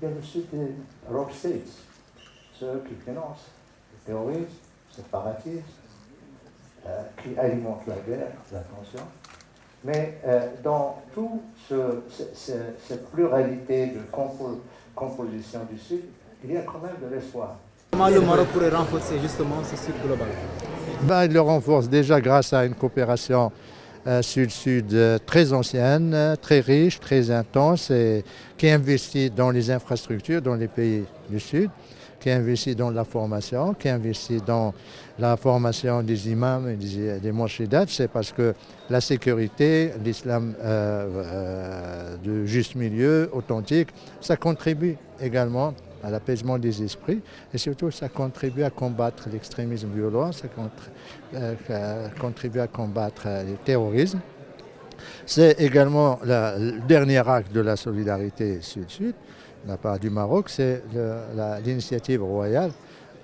bien le Sud des Rogue States, ceux qui financent le terrorisme, le séparatisme, qui alimentent la guerre, la tension. Mais dans toute cette pluralité de composition du Sud, il y a quand même de l'espoir. Comment le Maroc pourrait renforcer justement ce Sud global? Il le renforce déjà grâce à une coopération Sud-Sud très ancienne, très riche, très intense, et qui investit dans les infrastructures dans les pays du Sud, qui investit dans la formation, qui investit dans la formation des imams et des moushidat. C'est parce que la sécurité, l'islam de juste milieu, authentique, ça contribue également à l'apaisement des esprits et surtout ça contribue à combattre l'extrémisme violent, ça contribue à combattre le terrorisme. C'est également le dernier acte de la solidarité Sud-Sud de la part du Maroc, c'est l'initiative royale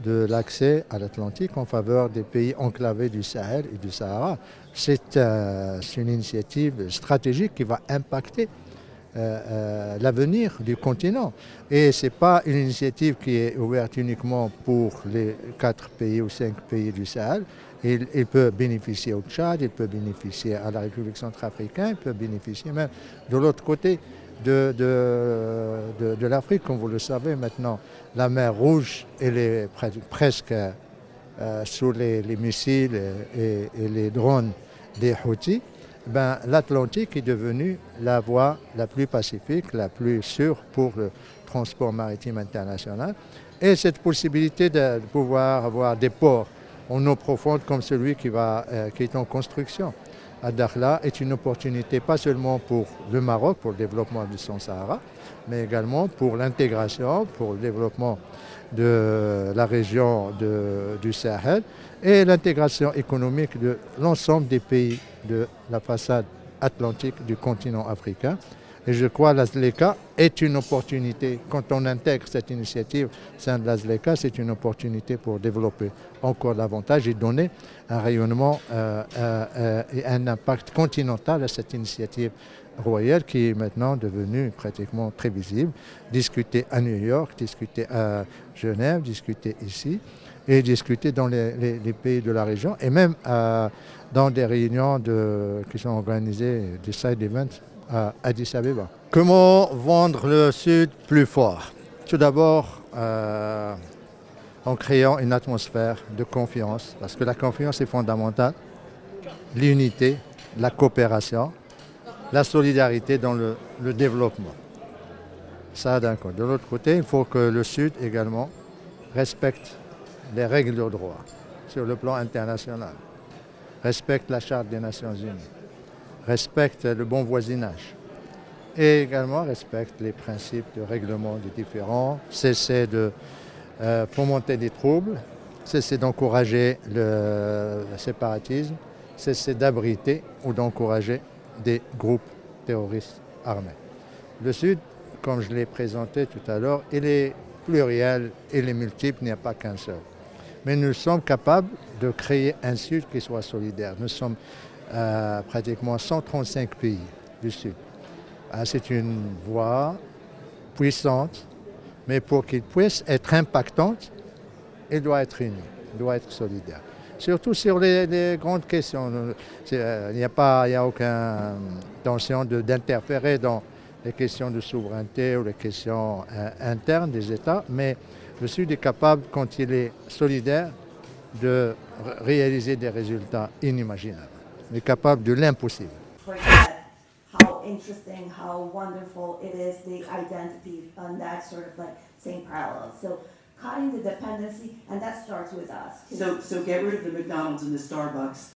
de l'accès à l'Atlantique en faveur des pays enclavés du Sahel et du Sahara. C'est une initiative stratégique qui va impacter l'avenir du continent. Et ce n'est pas une initiative qui est ouverte uniquement pour les 4 pays ou 5 pays du Sahel. Il peut bénéficier au Tchad, il peut bénéficier à la République centrafricaine, il peut bénéficier même de l'autre côté de l'Afrique. Comme vous le savez maintenant, la mer Rouge elle est presque sous les missiles et les drones des Houthis. L'Atlantique est devenu la voie la plus pacifique, la plus sûre pour le transport maritime international. Et cette possibilité de pouvoir avoir des ports en eau profonde comme celui qui est en construction à Dakhla est une opportunité pas seulement pour le Maroc, pour le développement du Sahara, mais également pour l'intégration, pour le développement de la région du Sahel et l'intégration économique de l'ensemble des pays de la façade atlantique du continent africain. Et je crois que l'AZLECA est une opportunité, quand on intègre cette initiative au sein de l'AZLECA, c'est une opportunité pour développer encore davantage et donner un rayonnement et un impact continental à cette initiative royale qui est maintenant devenue pratiquement prévisible, discutée à New York, discutée à Genève, discutée ici et discutée dans les pays de la région et même dans des réunions qui sont organisées, des side events à Addis Abeba. Comment vendre le Sud plus fort? Tout d'abord, en créant une atmosphère de confiance, parce que la confiance est fondamentale, l'unité, la coopération, la solidarité dans le développement. Ça d'un côté. De l'autre côté, il faut que le Sud également respecte les règles de droit sur le plan international, respecte la Charte des Nations Unies, respecte le bon voisinage et également respecte les principes de règlement des différends, cesser de fomenter des troubles, cesser d'encourager le séparatisme, cesser d'abriter ou d'encourager des groupes terroristes armés. Le Sud, comme je l'ai présenté tout à l'heure, il est pluriel, il est multiple, il n'y a pas qu'un seul. Mais nous sommes capables de créer un Sud qui soit solidaire. Nous sommes pratiquement 135 pays du Sud. C'est une voie puissante, mais pour qu'il puisse être impactante, il doit être uni, il doit être solidaire. Surtout sur les grandes questions. Il n'y a aucune intention d'interférer dans les questions de souveraineté ou les questions internes des États, mais le Sud est capable, quand il est solidaire, de réaliser des résultats inimaginables. Il est capable de l'impossible. How interesting, how wonderful it is, the identity on that sort of like same parallel. So cutting the dependency, and that starts with us. So get rid of the McDonald's and the Starbucks.